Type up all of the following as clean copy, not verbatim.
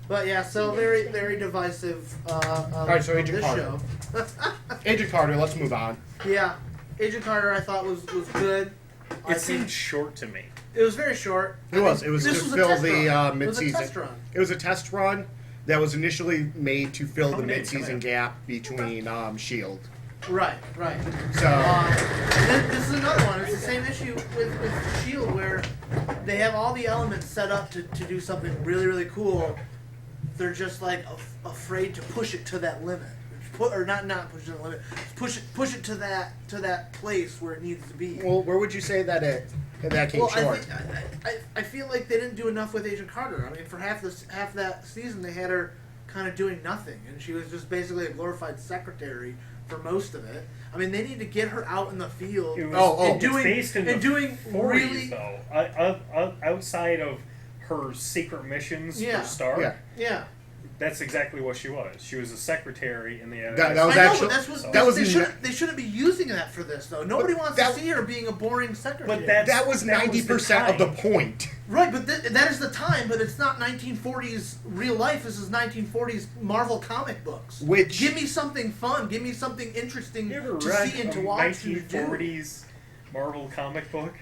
But yeah, so very, very divisive. All right, so Agent this Carter. show. Agent Carter, let's move on. Yeah, Agent Carter I thought was good. It seemed short to me. It was very short. It was to fill the mid-season. It was a test run. It was a test run that was initially made to fill the mid-season gap between S.H.I.E.L.D. Right. So this is another one. It's the same issue with S.H.I.E.L.D. where they have all the elements set up to do something really, really cool. They're just like afraid to push it to that limit. Or not push it to the limit. Push it to that place where it needs to be. Well, where would you say that came short? I feel like they didn't do enough with Agent Carter. I mean, for half that season, they had her kind of doing nothing, and she was just basically a glorified secretary for most of it. I mean, they need to get her out in the field and doing really though. Outside of her secret missions for Stark. Yeah. That's exactly what she was. She was a secretary in the. They shouldn't be using that for this though. Nobody wants to see her being a boring secretary. But that was 90% of the point. Right, but that is the time. But it's not 1940s real life. This is 1940s Marvel comic books. Give me something fun. Give me something interesting to see and to watch. 1940s Marvel comic book.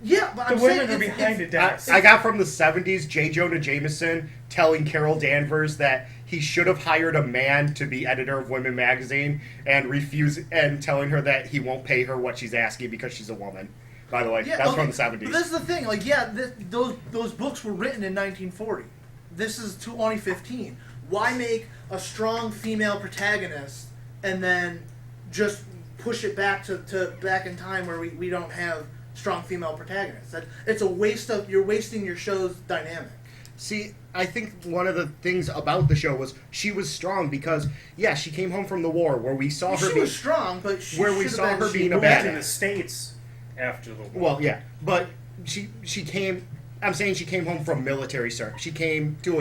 Yeah, but the women are behind a desk. I got from the 70s J. Jonah Jameson telling Carol Danvers that he should have hired a man to be editor of Women magazine and telling her that he won't pay her what she's asking because she's a woman. By the way, that's from the 70s. But this is the thing. Like, those books were written in 1940. This is 2015. Why make a strong female protagonist and then just push it back to back in time where we don't have strong female protagonists? It's a waste of you're wasting your show's dynamic. See, I think one of the things about the show was she was strong because she came home from the war where we saw her. She was strong, but she where we saw her being a badass in the States after the war. Well, yeah, but she came. I'm saying she came home from military service. She came to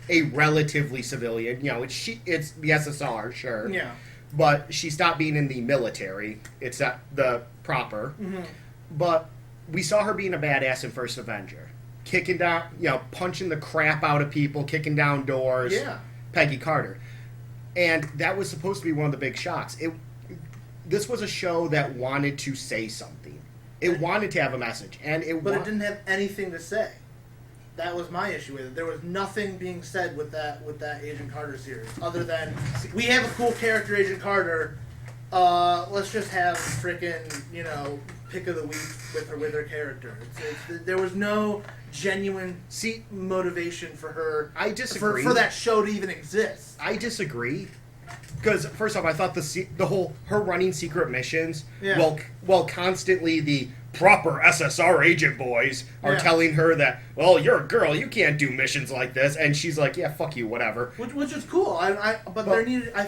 a relatively civilian. You know, it's the SSR, sure. Yeah. But she stopped being in the military. It's not the proper. Mm-hmm. But we saw her being a badass in First Avenger. Kicking down, punching the crap out of people, kicking down doors. Yeah. Peggy Carter. And that was supposed to be one of the big shocks. This was a show that wanted to say something. It wanted to have a message. But it didn't have anything to say. That was my issue with it. There was nothing being said with that Agent Carter series. Other than, we have a cool character, Agent Carter. Let's just have frickin', pick of the week with her character. There was no genuine motivation for her. I disagree. For that show to even exist. I disagree. Because first off, I thought the whole her running secret missions, while constantly the proper SSR agent boys are telling her that, well, you're a girl, you can't do missions like this, and she's like, yeah, fuck you, whatever. Which is cool. I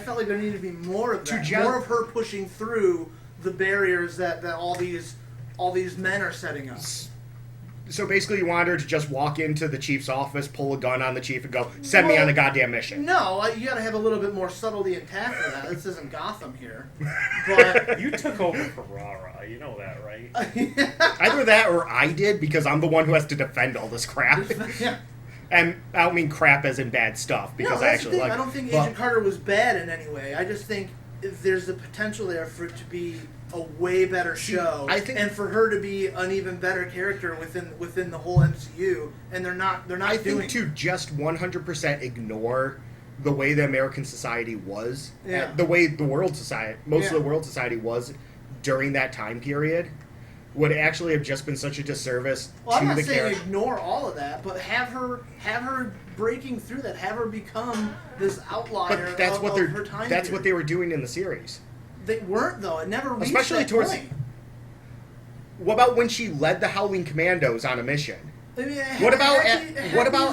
felt like there needed to be more of that, more of her pushing through the barriers that all these men are setting up. So basically, you wanted her to just walk into the chief's office, pull a gun on the chief, and go, send me on a goddamn mission. No, you got to have a little bit more subtlety and tact for that. This isn't Gotham here. But you took over for Rara, you know that, right? Either that or I did, because I'm the one who has to defend all this crap. Yeah. And I don't mean crap as in bad stuff, because I actually like it. I don't think Agent Carter was bad in any way. I just think there's the potential there for it to be a way better show, and for her to be an even better character within the whole MCU, and they're not. I think to just 100% ignore the way the American society was, the way the world society, most of the world society was during that time period, would actually have just been such a disservice to the character. I'm not saying ignore all of that, but have her breaking through that, have her become this outlier. But that's what her time. That's what they were doing in the series. They weren't, though. It never reached Especially that towards. point. What about when she led the Howling Commandos on a mission? I mean, what about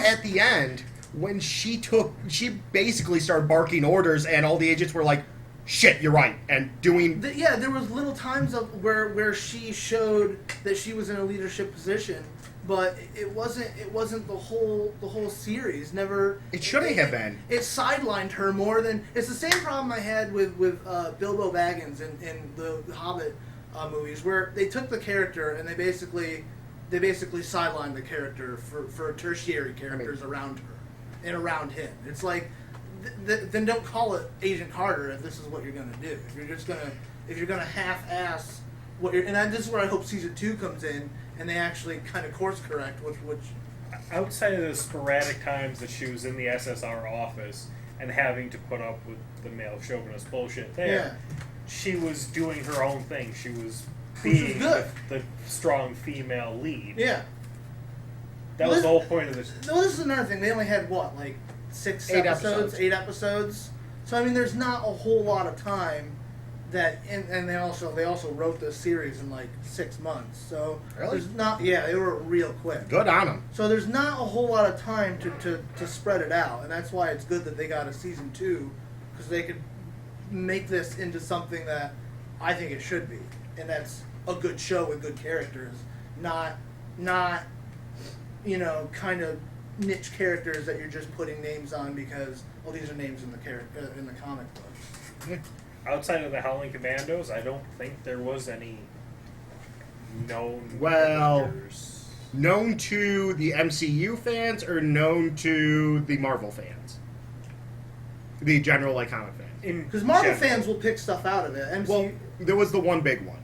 at the end when she basically started barking orders and all the agents were like, "Shit, you're right," and doing. There was little times where she showed that she was in a leadership position, but it wasn't the whole series. Never. It shouldn't have been. It sidelined her more than. It's the same problem I had with Bilbo Baggins in the Hobbit movies, where they took the character and they basically sidelined the character for tertiary characters around her. and around him. It's like, then don't call it Agent Carter if this is what you're going to do. If you're gonna half-ass what you're, and this is where I hope season 2 comes in and they actually kind of course correct, which outside of the sporadic times that she was in the SSR office and having to put up with the male chauvinist bullshit there, she was doing her own thing. She was being the strong female lead. Yeah. That was the whole point of this. No, this is another thing. They only had, what, like 8 episodes? So, I mean, there's not a whole lot of time that, and they also wrote this series in, like, 6 months. So, really? There's not, yeah, they were real quick. Good on them. So there's not a whole lot of time to spread it out. And that's why it's good that they got a season 2, because they could make this into something that I think it should be. And that's a good show with good characters, not kind of niche characters that you're just putting names on because, well, these are names in the comic books. Outside of the Howling Commandos, I don't think there was any known characters. Known to the MCU fans or known to the Marvel fans? The general comic fans. Because Marvel fans will pick stuff out of it. MCU, well, there was the one big one.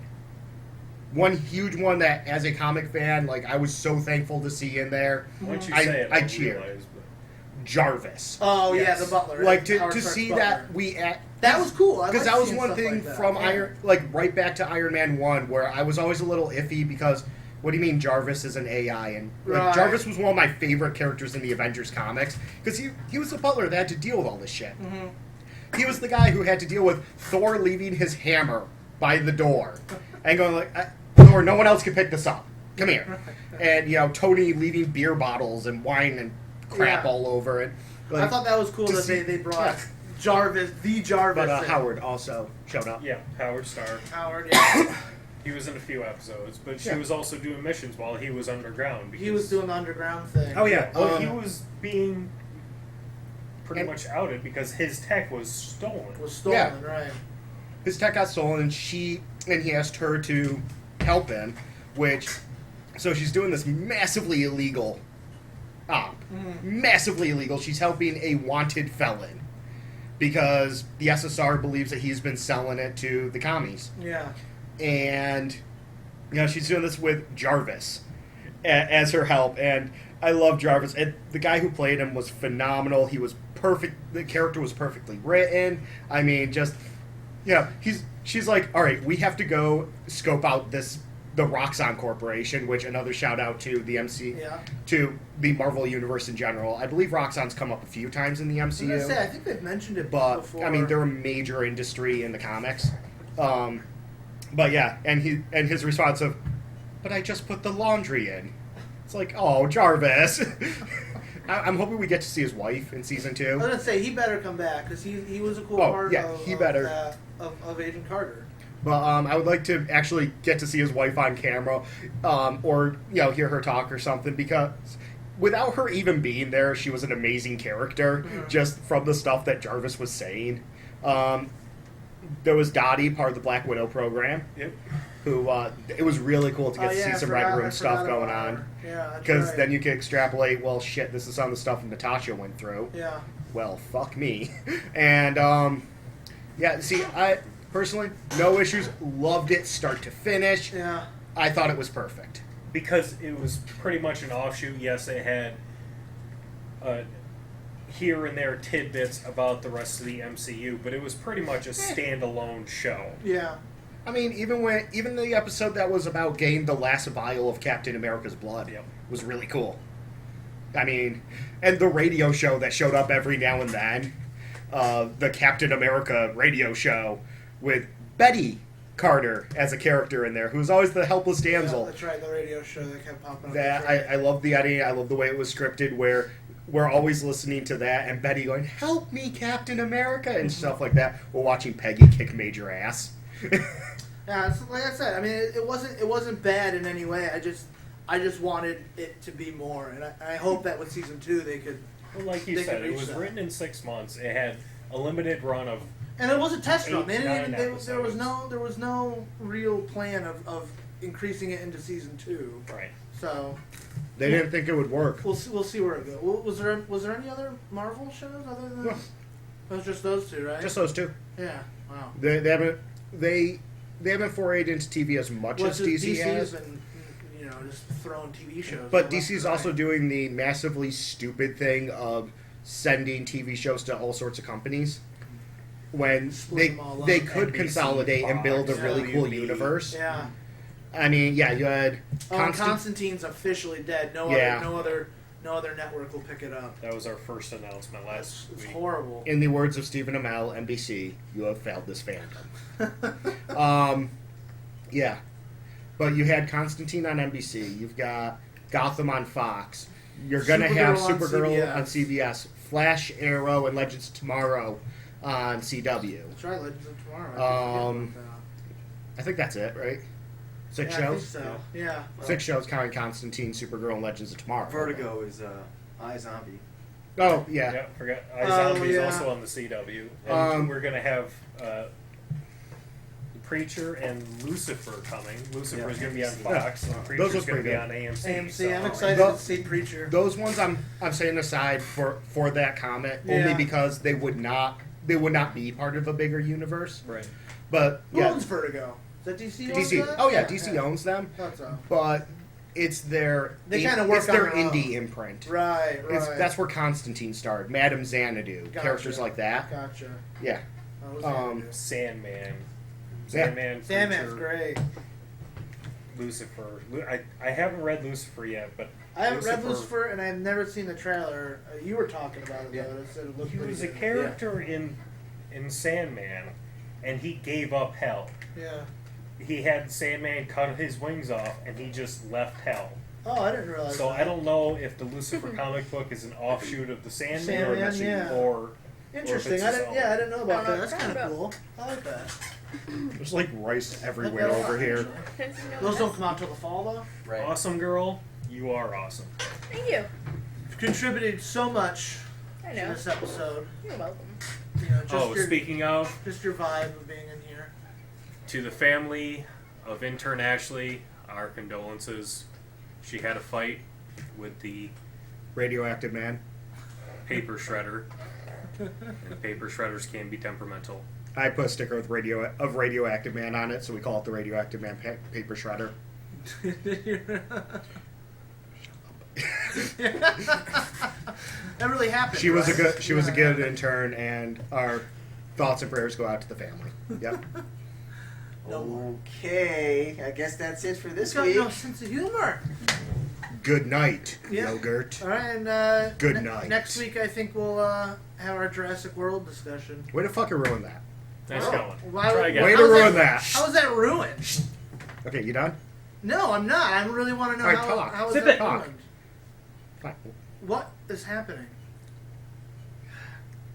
One huge one that, as a comic fan, I was so thankful to see in there. Once you say it, I cheered. Jarvis. Oh, yes. Yeah, the Butler. Right? To see Butler. That was cool. Because that was one thing from right back to Iron Man 1, where I was always a little iffy because, what do you mean Jarvis is an AI? And Jarvis was one of my favorite characters in the Avengers comics, because he was the butler that had to deal with all this shit. Mm-hmm. He was the guy who had to deal with Thor leaving his hammer by the door and going Thor, no one else can pick this up. Come here. And, Tony leaving beer bottles and wine and crap all over it. I thought that was cool that they brought Jarvis, the Jarvis. But Howard also showed up. Yeah, Howard Starr. Howard, yeah. He was in a few episodes, but she was also doing missions while he was underground. He was doing the underground thing. Oh, yeah. Well, he was being pretty much outed because his tech was stolen. Right. His tech got stolen, and he asked her to help him, so she's doing this massively illegal massively illegal. She's helping a wanted felon because the SSR believes that he's been selling it to the commies. Yeah. And, she's doing this with Jarvis as her help, and I love Jarvis. And the guy who played him was phenomenal. He was perfect. The character was perfectly written. I mean, she's like, all right, we have to go scope out the Roxxon Corporation, which another shout out to the to the Marvel Universe in general. I believe Roxxon's come up a few times in the MCU. I think they've mentioned it before. I mean, they're a major industry in the comics. But yeah, and his response of, but I just put the laundry in. It's like, oh, Jarvis. I'm hoping we get to see his wife in season 2. I was going to say, he better come back, because he was a cool part of Agent Carter. But I would like to actually get to see his wife on camera, or hear her talk or something, because without her even being there, she was an amazing character, just from the stuff that Jarvis was saying. There was Dottie, part of the Black Widow program, who it was really cool to get to see some Red Room stuff going on. Yeah, because then you can extrapolate, well, shit, this is some of the stuff Natasha went through. Yeah. Well, fuck me. And, see, I... personally, no issues. Loved it start to finish. Yeah. I thought it was perfect. Because it was pretty much an offshoot. Yes, it had here and there tidbits about the rest of the MCU, but it was pretty much a standalone show. Yeah. I mean, even the episode that was about getting the last vial of Captain America's blood was really cool. I mean, and the radio show that showed up every now and then, the Captain America radio show, with Betty Carter as a character in there, who's always the helpless damsel. Yeah, that's right, the radio show that kept popping up. I love the editing. I love the way it was scripted, where we're always listening to that, and Betty going, "Help me, Captain America," and stuff like that. We're watching Peggy kick major ass. Yeah, it's, like I said, I mean, it wasn't bad in any way. I just wanted it to be more, and I hope that with season 2 they could. Well, like you said, it was written in 6 months. It had a limited run of. And it was a test run. There was no real plan of increasing it into season 2. Right. So. They didn't think it would work. We'll see where it goes. Was there any other Marvel shows other than? No. It was just those two, right? Just those two. Yeah. Wow. They haven't forayed into TV as much as DC has. Been, just throwing TV shows. But DC's also doing the massively stupid thing of sending TV shows to all sorts of companies when they could NBC, consolidate and build a really cool WB. universe. Yeah. I mean, yeah, you had Constantine's officially dead. No other network will pick it up. That was our first announcement last It's week. horrible. In the words of Stephen Amell, NBC, you have failed this fandom. Yeah. But you had Constantine on NBC. You've got Gotham on Fox. You're going to have Supergirl on CBS. Flash, Arrow, and Legends of Tomorrow on CW. That's right, Legends of Tomorrow. I think that's it, right? Six shows? I think so. Yeah. 6 shows counting Constantine, Supergirl, and Legends of Tomorrow. Vertigo is iZombie. Oh, yeah. Yeah, forgot. iZombie's yeah. also on the CW. And we're going to have Preacher and Lucifer coming. Lucifer is going to be on Fox, and Preacher's look going to be pretty on AMC. AMC. I'm so- excited to see Preacher. Those ones I'm setting aside for that comment only because they would not be part of a bigger universe. Right. But Who yeah, owns Vertigo? Is that DC? DC. Owns that? Oh yeah, DC owns them. Thought so. But it's their They kinda work it's their on their own. indie imprint. Right. That's where Constantine started. Madame Xanadu, Gotcha. characters like that. Gotcha. Yeah. That was Sandman. Yeah. Sandman, Sandman's Preacher, great. Lucifer. I haven't read Lucifer yet, but I haven't read Lucifer, and I've never seen the trailer. You were talking about it, though. It said it looked he pretty was a good. character in Sandman, and he gave up hell. Yeah. He had Sandman cut his wings off, and he just left hell. Oh, I didn't realize So that. I don't know if the Lucifer comic book is an offshoot of the Sandman, Sandman, yeah. or Interesting. Or if it's I didn't know about I don't that. know That's what kind you're of cool. I like that. There's like rice everywhere over here. Those don't come out till the fall, though. Right. Awesome girl, you are awesome. Thank you. You've contributed so much I to know. this episode. You're welcome. Speaking of, just your vibe of being in here. to the family of intern Ashley, our condolences. She had a fight with the Radioactive Man. paper shredder, and paper shredders can be temperamental. I put a sticker with Radioactive Man on it, so we call it the Radioactive Man paper shredder. That really happened. She was a right? good a good intern, and our thoughts and prayers go out to the family. Yep. Okay, I guess that's it for this He's got week. no sense of humor. Good night, Yeah. yogurt. All right, and Good night. Next week, I think we'll have our Jurassic World discussion. Way to fucking ruin that. Nice Oh. going. Why- Try again. Way to How's ruin that. How is that ruined? Okay, you done? No, I'm not. I really want to know All right, how, talk. how is Zip that it. Talk. ruined. Fine. What is happening?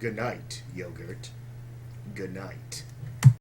Good night, yogurt. Good night.